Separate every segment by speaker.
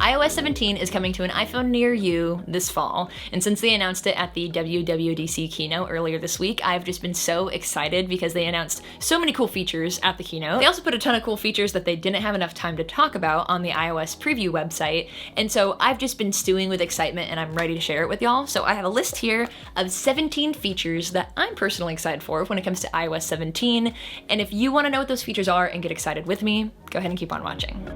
Speaker 1: iOS 17 is coming to an iPhone near you this fall, and since they announced it at the WWDC keynote earlier this week, I've just been so excited because they announced so many cool features at the keynote. They also put a ton of cool features that they didn't have enough time to talk about on the iOS preview website, and so I've just been stewing with excitement and I'm ready to share it with y'all. So I have a list here of 17 features that I'm personally excited for when it comes to iOS 17, and if you want to know what those features are and get excited with me, go ahead and keep on watching.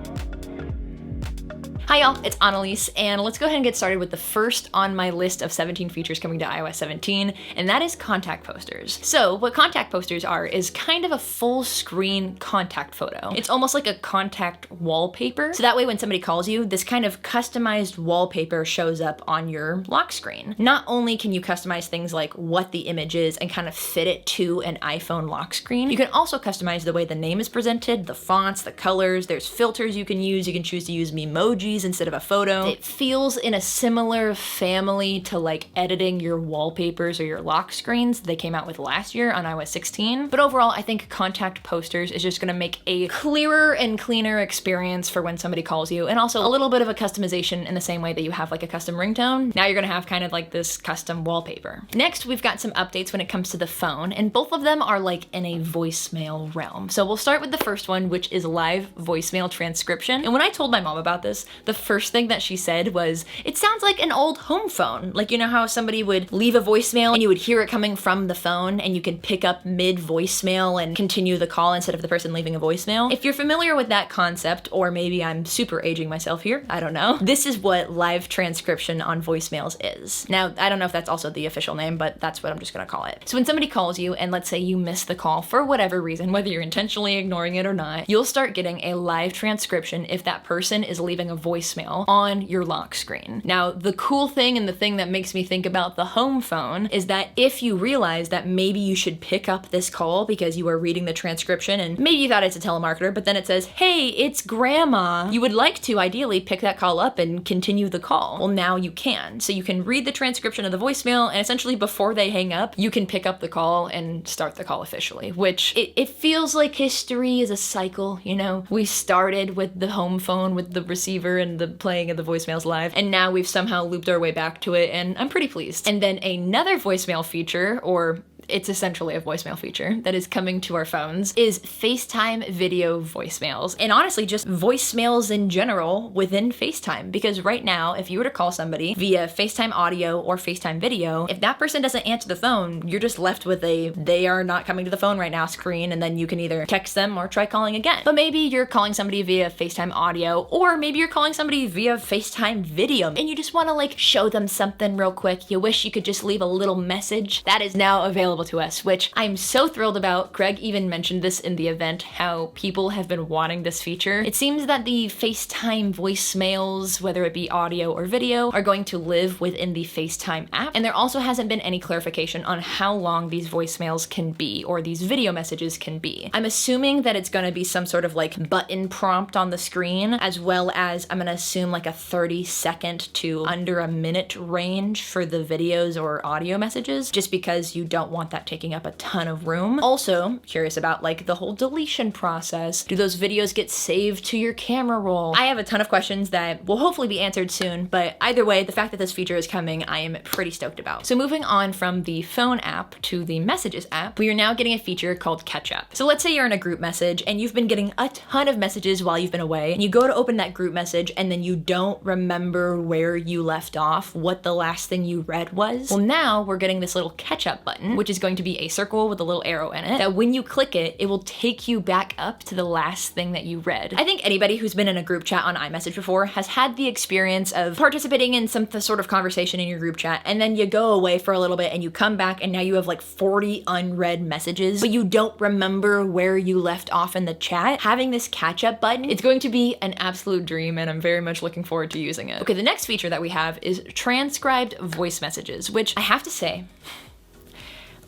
Speaker 1: Hi y'all, it's Annelies, and let's go ahead and get started with the first on my list of 17 features coming to iOS 17, and that is contact posters. So what contact posters are is kind of a full screen contact photo. It's almost like a contact wallpaper. So that way when somebody calls you, this kind of customized wallpaper shows up on your lock screen. Not only can you customize things like what the image is and kind of fit it to an iPhone lock screen, you can also customize the way the name is presented, the fonts, the colors, there's filters you can use. You can choose to use memojis instead of a photo. It feels in a similar family to like editing your wallpapers or your lock screens they came out with last year on iOS 16. But overall, I think contact posters is just gonna make a clearer and cleaner experience for when somebody calls you, and also a little bit of a customization in the same way that you have like a custom ringtone. Now you're gonna have kind of like this custom wallpaper. Next, we've got some updates when it comes to the phone, and both of them are like in a voicemail realm. So we'll start with the first one, which is live voicemail transcription. And when I told my mom about this, the first thing that she said was, it sounds like an old home phone. Like, you know how somebody would leave a voicemail and you would hear it coming from the phone and you can pick up mid voicemail and continue the call instead of the person leaving a voicemail? If you're familiar with that concept, or maybe I'm super aging myself here, I don't know, this is what live transcription on voicemails is. Now, I don't know if that's also the official name, but that's what I'm just gonna call it. So when somebody calls you and let's say you miss the call for whatever reason, whether you're intentionally ignoring it or not, you'll start getting a live transcription if that person is leaving a voicemail on your lock screen. Now, the cool thing and the thing that makes me think about the home phone is that if you realize that maybe you should pick up this call because you are reading the transcription and maybe you thought it's a telemarketer, but then it says, hey, it's grandma, you would like to ideally pick that call up and continue the call. Well, now you can. So you can read the transcription of the voicemail, and essentially before they hang up, you can pick up the call and start the call officially, which it feels like history is a cycle, you know? We started with the home phone with the receiver and the playing of the voicemails live, and now we've somehow looped our way back to it, and I'm pretty pleased. And then another voicemail feature, or it's essentially a voicemail feature that is coming to our phones, is FaceTime video voicemails. And honestly, just voicemails in general within FaceTime. Because right now, if you were to call somebody via FaceTime audio or FaceTime video, if that person doesn't answer the phone, you're just left with a they are not coming to the phone right now screen, and then you can either text them or try calling again. But maybe you're calling somebody via FaceTime audio, or maybe you're calling somebody via FaceTime video, and you just want to like show them something real quick. You wish you could just leave a little message. That is now available to us, which I'm so thrilled about. Greg even mentioned this in the event, how people have been wanting this feature. It seems that the FaceTime voicemails, whether it be audio or video, are going to live within the FaceTime app, and there also hasn't been any clarification on how long these voicemails can be or these video messages can be. I'm assuming that it's going to be some sort of like button prompt on the screen, as well as I'm going to assume like a 30-second to under a minute range for the videos or audio messages, just because you don't want that taking up a ton of room. Also, curious about like the whole deletion process. Do those videos get saved to your camera roll? I have a ton of questions that will hopefully be answered soon, but either way, the fact that this feature is coming, I am pretty stoked about. So moving on from the phone app to the messages app, we are now getting a feature called catch up. So let's say you're in a group message and you've been getting a ton of messages while you've been away, and you go to open that group message and then you don't remember where you left off, what the last thing you read was. Well, now we're getting this little catch up button, which is going to be a circle with a little arrow in it, that when you click it, it will take you back up to the last thing that you read. I think anybody who's been in a group chat on iMessage before has had the experience of participating in some sort of conversation in your group chat, and then you go away for a little bit and you come back and now you have like 40 unread messages, but you don't remember where you left off in the chat. Having this catch up button, it's going to be an absolute dream, and I'm very much looking forward to using it. Okay, the next feature that we have is transcribed voice messages, which I have to say,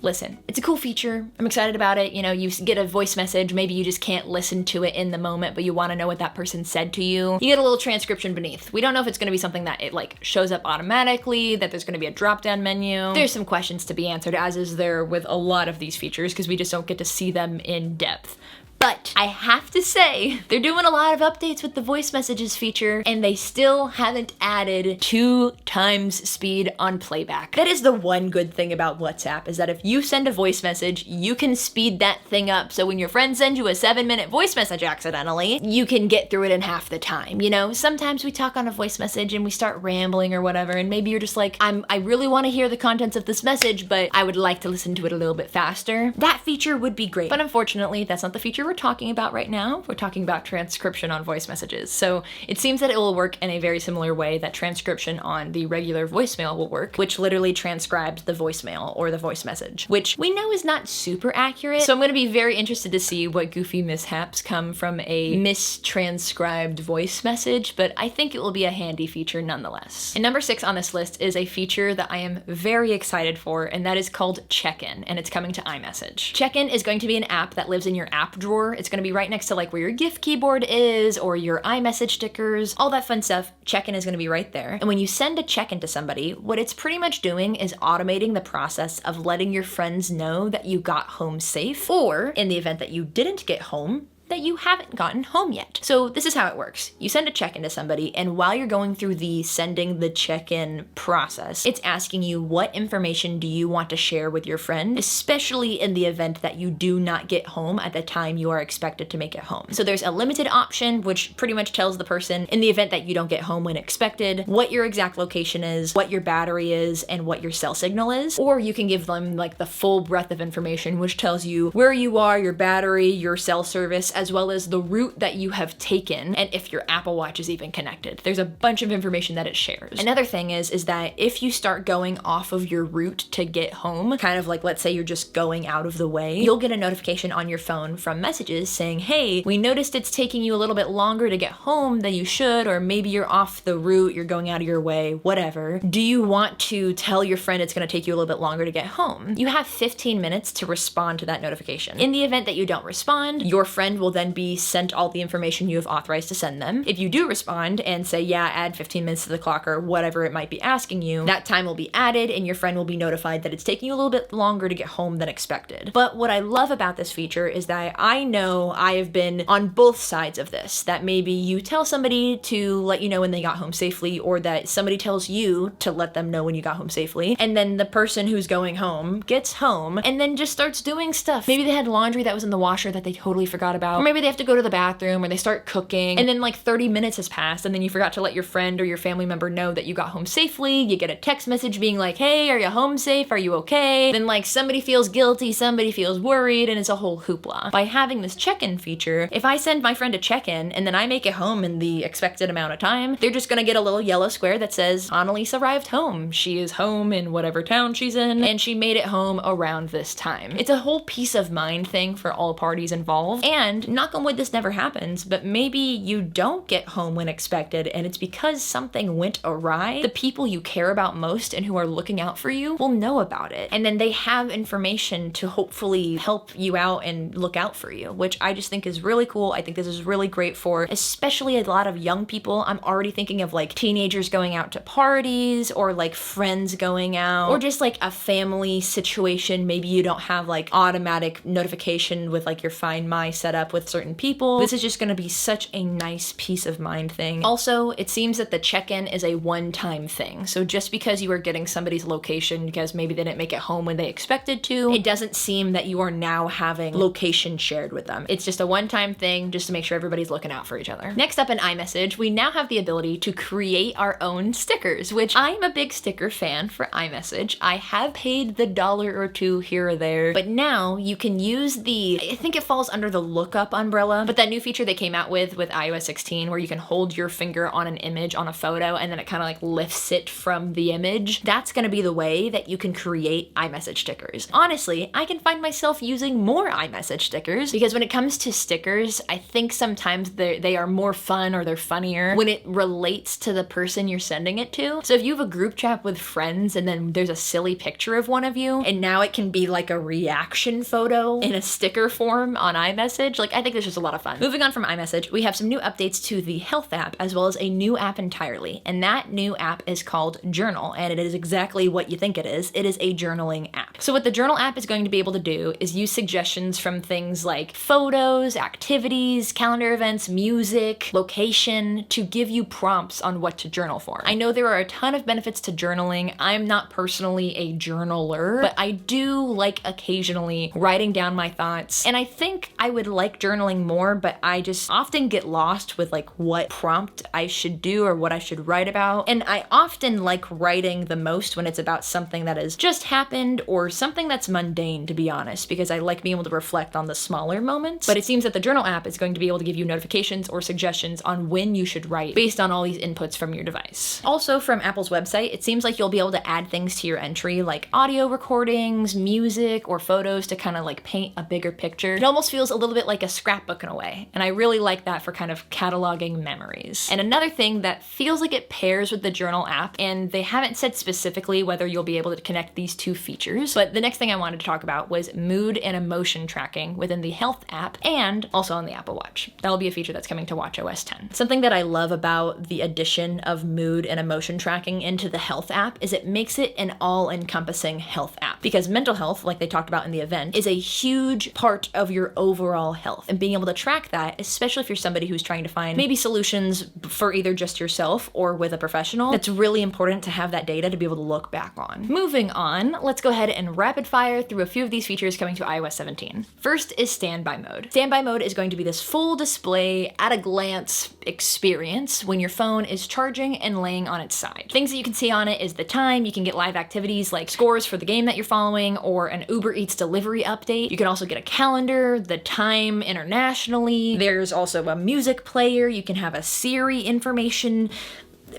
Speaker 1: listen, it's a cool feature. I'm excited about it. You know, you get a voice message, maybe you just can't listen to it in the moment, but you want to know what that person said to you. You get a little transcription beneath. We don't know if it's going to be something that it like shows up automatically, that there's going to be a drop-down menu. There's some questions to be answered, as is there with a lot of these features, because we just don't get to see them in depth. But I have to say, they're doing a lot of updates with the voice messages feature, and they still haven't added 2 times speed on playback. That is the one good thing about WhatsApp, is that if you send a voice message, you can speed that thing up. So when your friend sends you a 7-minute voice message accidentally, you can get through it in half the time. You know, sometimes we talk on a voice message and we start rambling or whatever, and maybe you're just like, I really want to hear the contents of this message, but I would like to listen to it a little bit faster. That feature would be great. But unfortunately, that's not the feature we're talking about right now. We're talking about transcription on voice messages. So it seems that it will work in a very similar way that transcription on the regular voicemail will work, which literally transcribes the voicemail or the voice message, which we know is not super accurate. So I'm going to be very interested to see what goofy mishaps come from a mistranscribed voice message, but I think it will be a handy feature nonetheless. And number 6 on this list is a feature that I am very excited for, and that is called Check-in, and it's coming to iMessage. Check-in is going to be an app that lives in your app drawer. It's going to be right next to like where your GIF keyboard is or your iMessage stickers, all that fun stuff. Check-in is going to be right there. And when you send a check-in to somebody, what it's pretty much doing is automating the process of letting your friends know that you got home safe, or in the event that you didn't get home, that you haven't gotten home yet. So this is how it works. You send a check-in to somebody, and while you're going through the sending the check-in process, it's asking you what information do you want to share with your friend, especially in the event that you do not get home at the time you are expected to make it home. So there's a limited option, which pretty much tells the person, in the event that you don't get home when expected, what your exact location is, what your battery is, and what your cell signal is. Or you can give them like the full breadth of information, which tells you where you are, your battery, your cell service, as well as the route that you have taken, and if your Apple Watch is even connected. There's a bunch of information that it shares. Another thing is that if you start going off of your route to get home, kind of like, let's say you're just going out of the way, you'll get a notification on your phone from messages saying, hey, we noticed it's taking you a little bit longer to get home than you should, or maybe you're off the route, you're going out of your way, whatever. Do you want to tell your friend it's going to take you a little bit longer to get home? You have 15 minutes to respond to that notification. In the event that you don't respond, your friend will then be sent all the information you have authorized to send them. If you do respond and say, yeah, add 15 minutes to the clock or whatever it might be asking you, that time will be added and your friend will be notified that it's taking you a little bit longer to get home than expected. But what I love about this feature is that I know I have been on both sides of this, that maybe you tell somebody to let you know when they got home safely, or that somebody tells you to let them know when you got home safely, and then the person who's going home gets home and then just starts doing stuff. Maybe they had laundry that was in the washer that they totally forgot about, or maybe they have to go to the bathroom, or they start cooking, and then like 30 minutes has passed, and then you forgot to let your friend or your family member know that you got home safely. You get a text message being like, hey, are you home safe? Are you okay? Then like somebody feels guilty, somebody feels worried, and it's a whole hoopla. By having this check-in feature, if I send my friend a check-in and then I make it home in the expected amount of time, they're just gonna get a little yellow square that says, Annelies arrived home. She is home in whatever town she's in, and she made it home around this time. It's a whole peace of mind thing for all parties involved, and knock on wood, this never happens, but maybe you don't get home when expected and it's because something went awry. The people you care about most and who are looking out for you will know about it, and then they have information to hopefully help you out and look out for you, which I just think is really cool. I think this is really great for especially a lot of young people. I'm already thinking of like teenagers going out to parties, or like friends going out, or just like a family situation. Maybe you don't have like automatic notification with like your Find My setup with certain people. This is just going to be such a nice peace of mind thing. Also, it seems that the check-in is a one-time thing. So just because you are getting somebody's location because maybe they didn't make it home when they expected to, it doesn't seem that you are now having location shared with them. It's just a one-time thing just to make sure everybody's looking out for each other. Next up in iMessage, we now have the ability to create our own stickers, which I'm a big sticker fan for iMessage. I have paid the $1 or $2 here or there, but now you can use I think it falls under the lookup umbrella, but that new feature they came out with iOS 16 where you can hold your finger on an image on a photo and then it kind of like lifts it from the image. That's going to be the way that you can create iMessage stickers. Honestly, I can find myself using more iMessage stickers because when it comes to stickers, I think sometimes they are more fun, or they're funnier when it relates to the person you're sending it to. So if you have a group chat with friends and then there's a silly picture of one of you, and now it can be like a reaction photo in a sticker form on iMessage, like I think this is a lot of fun. Moving on from iMessage, we have some new updates to the Health app, as well as a new app entirely. And that new app is called Journal, and it is exactly what you think it is. It is a journaling app. So what the Journal app is going to be able to do is use suggestions from things like photos, activities, calendar events, music, location, to give you prompts on what to journal for. I know there are a ton of benefits to journaling. I'm not personally a journaler, but I do like occasionally writing down my thoughts. And I think I would like journaling more, but I just often get lost with like what prompt I should do or what I should write about. And I often like writing the most when it's about something that has just happened or something that's mundane, to be honest, because I like being able to reflect on the smaller moments. But it seems that the Journal app is going to be able to give you notifications or suggestions on when you should write based on all these inputs from your device. Also, from Apple's website, it seems like you'll be able to add things to your entry like audio recordings, music, or photos to kind of like paint a bigger picture. It almost feels a little bit like a scrapbook in a way, and I really like that for kind of cataloging memories. And another thing that feels like it pairs with the Journal app, and they haven't said specifically whether you'll be able to connect these two features, but the next thing I wanted to talk about was mood and emotion tracking within the Health app and also on the Apple Watch. That'll be a feature that's coming to watchOS 10. Something that I love about the addition of mood and emotion tracking into the Health app is it makes it an all-encompassing health app, because mental health, like they talked about in the event, is a huge part of your overall health, and being able to track that, especially if you're somebody who's trying to find maybe solutions for either just yourself or with a professional, it's really important to have that data to be able to look back on. Moving on, let's go ahead and rapid fire through a few of these features coming to iOS 17. First is standby mode. Standby mode is going to be this full display, at a glance experience when your phone is charging and laying on its side. Things that you can see on it is the time. You can get live activities like scores for the game that you're following or an Uber Eats delivery update. You can also get a calendar, the time internationally. There's also a music player. You can have a Siri information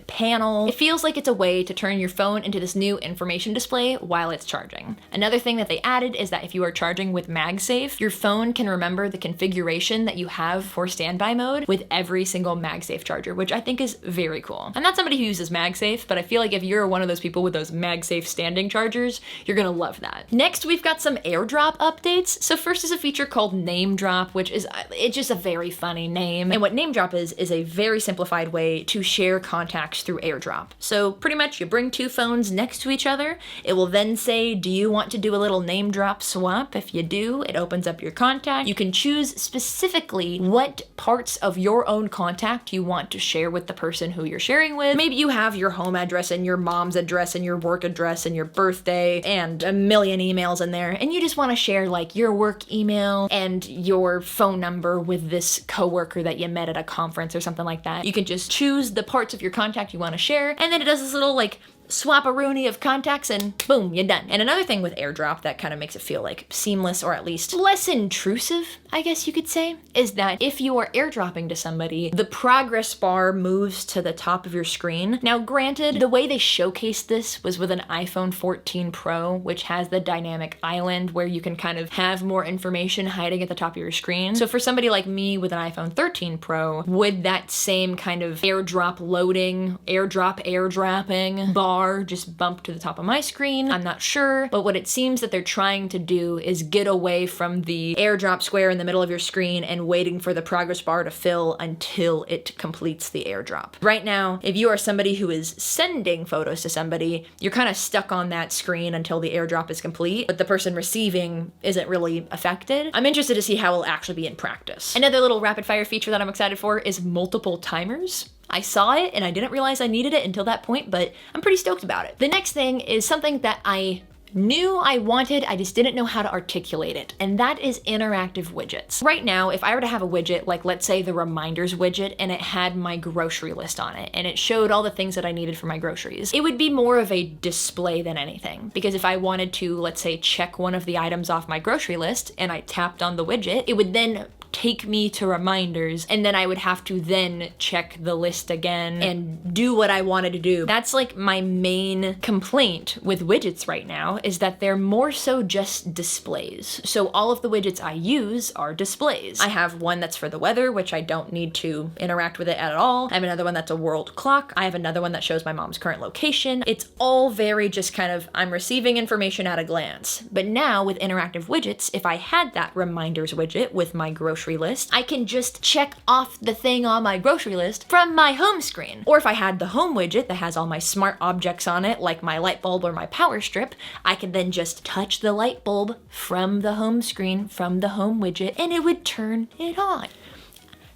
Speaker 1: panel. It feels like it's a way to turn your phone into this new information display while it's charging. Another thing that they added is that if you are charging with MagSafe, your phone can remember the configuration that you have for standby mode with every single MagSafe charger, which I think is very cool. I'm not somebody who uses MagSafe, but I feel like if you're one of those people with those MagSafe standing chargers, you're gonna love that. Next, we've got some AirDrop updates. So first is a feature called Name Drop, which is it's just a very funny name. And what Name Drop is a very simplified way to share contacts through AirDrop. So pretty much you bring two phones next to each other. It will then say, do you want to do a little name drop swap? If you do, it opens up your contact. You can choose specifically what parts of your own contact you want to share with the person who you're sharing with. Maybe you have your home address and your mom's address and your work address and your birthday and a million emails in there, and you just want to share like your work email and your phone number with this coworker that you met at a conference or something like that. You can just choose the parts of your contact you want to share, and then it does this little like swap-a-rooney of contacts and boom, you're done. And another thing with AirDrop that kind of makes it feel like seamless, or at least less intrusive, I guess you could say, is that if you are airdropping to somebody, the progress bar moves to the top of your screen. Now granted, the way they showcased this was with an iPhone 14 Pro, which has the dynamic island where you can kind of have more information hiding at the top of your screen. So for somebody like me with an iPhone 13 Pro, would that same kind of AirDrop loading, airdropping bar just bump to the top of my screen? I'm not sure, but what it seems that they're trying to do is get away from the AirDrop square in the middle of your screen and waiting for the progress bar to fill until it completes the AirDrop. Right now, if you are somebody who is sending photos to somebody, you're kind of stuck on that screen until the AirDrop is complete, but the person receiving isn't really affected. I'm interested to see how it'll actually be in practice. Another little rapid fire feature that I'm excited for is multiple timers. I saw it and I didn't realize I needed it until that point, but I'm pretty stoked about it. The next thing is something that I knew I wanted, I just didn't know how to articulate it, and that is interactive widgets. Right now, if I were to have a widget, like let's say the reminders widget, and it had my grocery list on it, and it showed all the things that I needed for my groceries, it would be more of a display than anything. Because if I wanted to, let's say, check one of the items off my grocery list, and I tapped on the widget, it would then take me to reminders, and then I would have to then check the list again and do what I wanted to do. That's like my main complaint with widgets right now, is that they're more so just displays. So all of the widgets I use are displays. I have one that's for the weather, which I don't need to interact with it at all. I have another one that's a world clock. I have another one that shows my mom's current location. It's all very just kind of, I'm receiving information at a glance. But now with interactive widgets, if I had that reminders widget with my grocery grocery list, I can just check off the thing on my grocery list from my home screen. Or if I had the home widget that has all my smart objects on it, like my light bulb or my power strip, I could then just touch the light bulb from the home screen, from the home widget, and it would turn it on.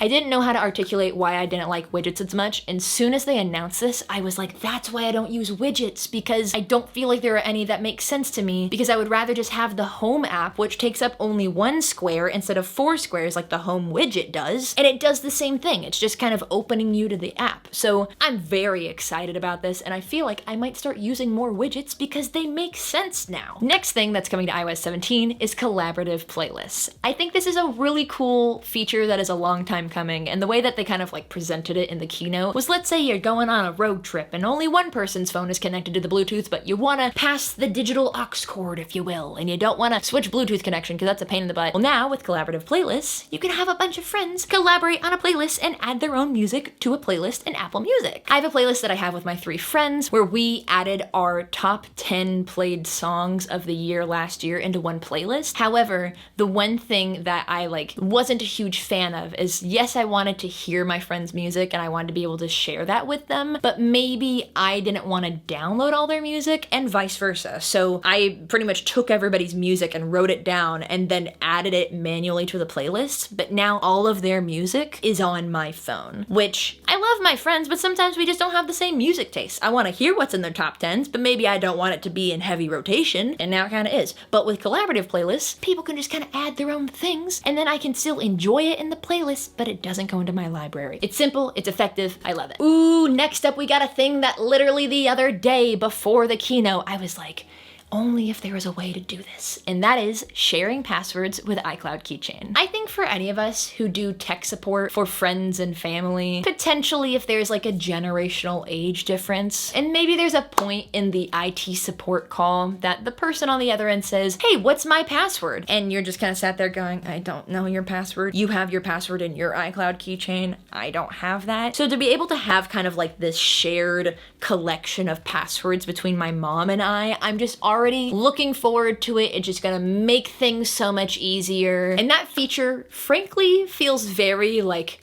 Speaker 1: I didn't know how to articulate why I didn't like widgets as much, and soon as they announced this, I was like, that's why I don't use widgets, because I don't feel like there are any that make sense to me, because I would rather just have the home app, which takes up only 1 square instead of 4 squares like the home widget does, and it does the same thing. It's just kind of opening you to the app. So I'm very excited about this, and I feel like I might start using more widgets because they make sense now. Next thing that's coming to iOS 17 is collaborative playlists. I think this is a really cool feature that is a long time coming, and the way that they kind of like presented it in the keynote was, let's say you're going on a road trip and only one person's phone is connected to the Bluetooth, but you want to pass the digital aux cord, if you will, and you don't want to switch Bluetooth connection because that's a pain in the butt. Well, now with collaborative playlists, you can have a bunch of friends collaborate on a playlist and add their own music to a playlist in Apple Music. I have a playlist that I have with my 3 friends where we added our top 10 played songs of the year last year into one playlist. However, the one thing that I wasn't a huge fan of is, yes, I wanted to hear my friends' music and I wanted to be able to share that with them, but maybe I didn't want to download all their music and vice versa. So I pretty much took everybody's music and wrote it down and then added it manually to the playlist, but now all of their music is on my phone, which I love my friends, but sometimes we just don't have the same music taste. I want to hear what's in their top 10s, but maybe I don't want it to be in heavy rotation, and now it kind of is. But with collaborative playlists, people can just kind of add their own things, and then I can still enjoy it in the playlist, but it doesn't go into my library. It's simple, it's effective, I love it. Ooh, next up we got a thing that literally the other day before the keynote, I was like, only if there was a way to do this, and that is sharing passwords with iCloud Keychain. I think for any of us who do tech support for friends and family, potentially if there's like a generational age difference, and maybe there's a point in the IT support call that the person on the other end says, hey, what's my password? And you're just kind of sat there going, I don't know your password. You have your password in your iCloud Keychain. I don't have that. So to be able to have kind of like this shared collection of passwords between my mom and I'm just already looking forward to it. It's just gonna make things so much easier. And that feature, frankly, feels very like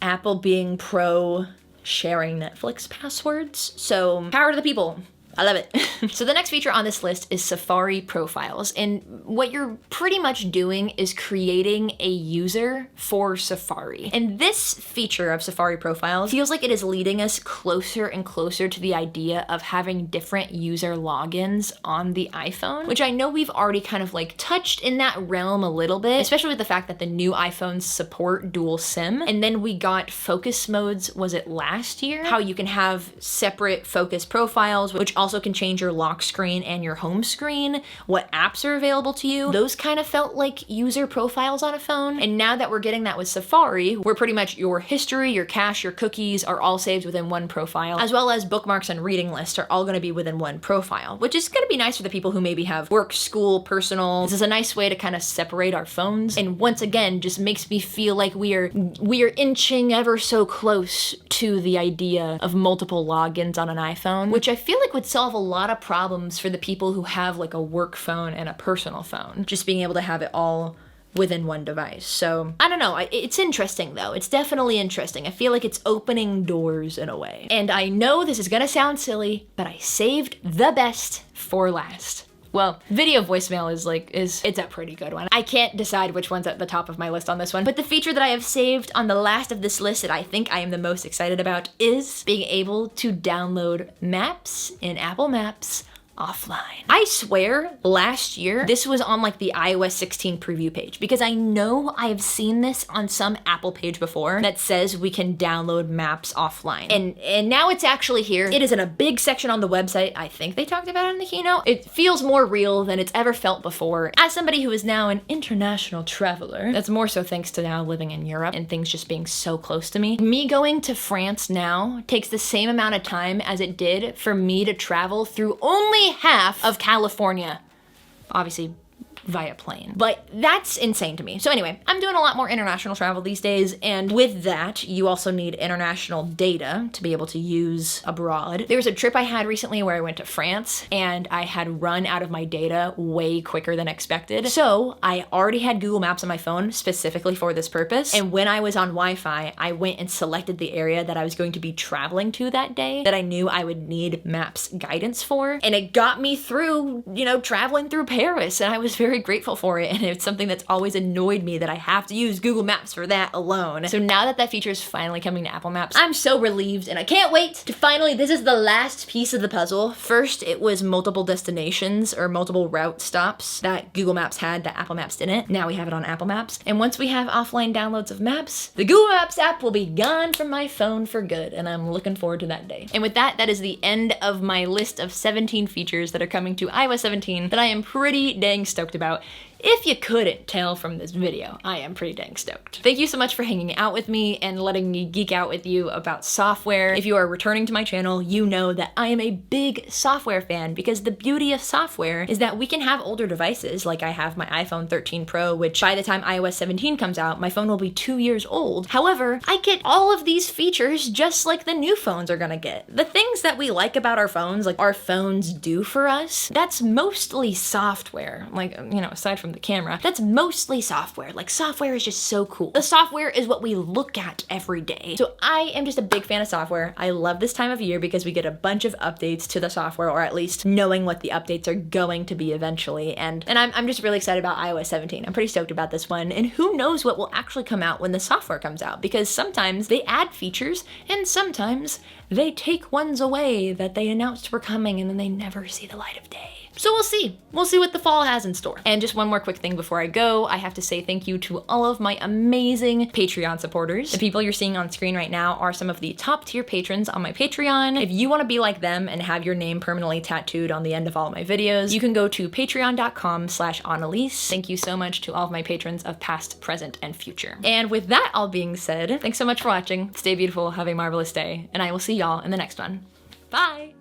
Speaker 1: Apple being pro sharing Netflix passwords. So power to the people. I love it. So the next feature on this list is Safari profiles. And what you're pretty much doing is creating a user for Safari. And this feature of Safari profiles feels like it is leading us closer and closer to the idea of having different user logins on the iPhone, which I know we've already kind of like touched in that realm a little bit, especially with the fact that the new iPhones support dual SIM. And then we got focus modes, was it last year? How you can have separate focus profiles, which also can change your lock screen and your home screen, what apps are available to you. Those kind of felt like user profiles on a phone. And now that we're getting that with Safari, where pretty much your history, your cache, your cookies are all saved within one profile, as well as bookmarks and reading lists are all gonna be within one profile, which is gonna be nice for the people who maybe have work, school, personal. This is a nice way to kind of separate our phones. And once again, just makes me feel like we are inching ever so close to the idea of multiple logins on an iPhone, which I feel like would solve a lot of problems for the people who have like a work phone and a personal phone, just being able to have it all within one device. So I don't know, it's interesting though. It's definitely interesting. I feel like it's opening doors in a way. And I know this is gonna sound silly, but I saved the best for last. Well, video voicemail it's a pretty good one. I can't decide which one's at the top of my list on this one, but the feature that I have saved on the last of this list that I think I am the most excited about is being able to download maps in Apple Maps offline. I swear last year this was on like the iOS 16 preview page, because I know I have seen this on some Apple page before that says we can download maps offline. And now it's actually here. It is in a big section on the website. I think they talked about it in the keynote. It feels more real than it's ever felt before. As somebody who is now an international traveler, that's more so thanks to now living in Europe and things just being so close to me. Me going to France now takes the same amount of time as it did for me to travel through only half of California. Obviously, via plane. But that's insane to me. So anyway, I'm doing a lot more international travel these days, and with that, you also need international data to be able to use abroad. There was a trip I had recently where I went to France, and I had run out of my data way quicker than expected. So I already had Google Maps on my phone specifically for this purpose, and when I was on Wi-Fi, I went and selected the area that I was going to be traveling to that day that I knew I would need Maps guidance for, and it got me through, you know, traveling through Paris, and I was very grateful for it, and it's something that's always annoyed me that I have to use Google Maps for that alone. So now that that feature is finally coming to Apple Maps, I'm so relieved, and I can't wait to finally, this is the last piece of the puzzle. First, it was multiple destinations or multiple route stops that Google Maps had that Apple Maps didn't. Now we have it on Apple Maps, and once we have offline downloads of maps, the Google Maps app will be gone from my phone for good, and I'm looking forward to that day. And with that, that is the end of my list of 17 features that are coming to iOS 17 that I am pretty dang stoked about. If you couldn't tell from this video, I am pretty dang stoked. Thank you so much for hanging out with me and letting me geek out with you about software. If you are returning to my channel, you know that I am a big software fan, because the beauty of software is that we can have older devices, like I have my iPhone 13 Pro, which by the time iOS 17 comes out, my phone will be 2 years old. However, I get all of these features just like the new phones are gonna get. The things that we like about our phones, like our phones do for us, that's mostly software. Like, you know, aside from the camera, that's mostly software. Like, software is just so cool. The software is what we look at every day. So I am just a big fan of software. I love this time of year because we get a bunch of updates to the software, or at least knowing what the updates are going to be eventually. And I'm just really excited about iOS 17. I'm pretty stoked about this one, and who knows what will actually come out when the software comes out, because sometimes they add features and sometimes they take ones away that they announced were coming and then they never see the light of day. So we'll see. We'll see what the fall has in store. And just one more quick thing before I go, I have to say thank you to all of my amazing Patreon supporters. The people you're seeing on screen right now are some of the top tier patrons on my Patreon. If you want to be like them and have your name permanently tattooed on the end of all of my videos, you can go to patreon.com/Annelies. Thank you so much to all of my patrons of past, present, and future. And with that all being said, thanks so much for watching. Stay beautiful, have a marvelous day, and I will see y'all in the next one. Bye!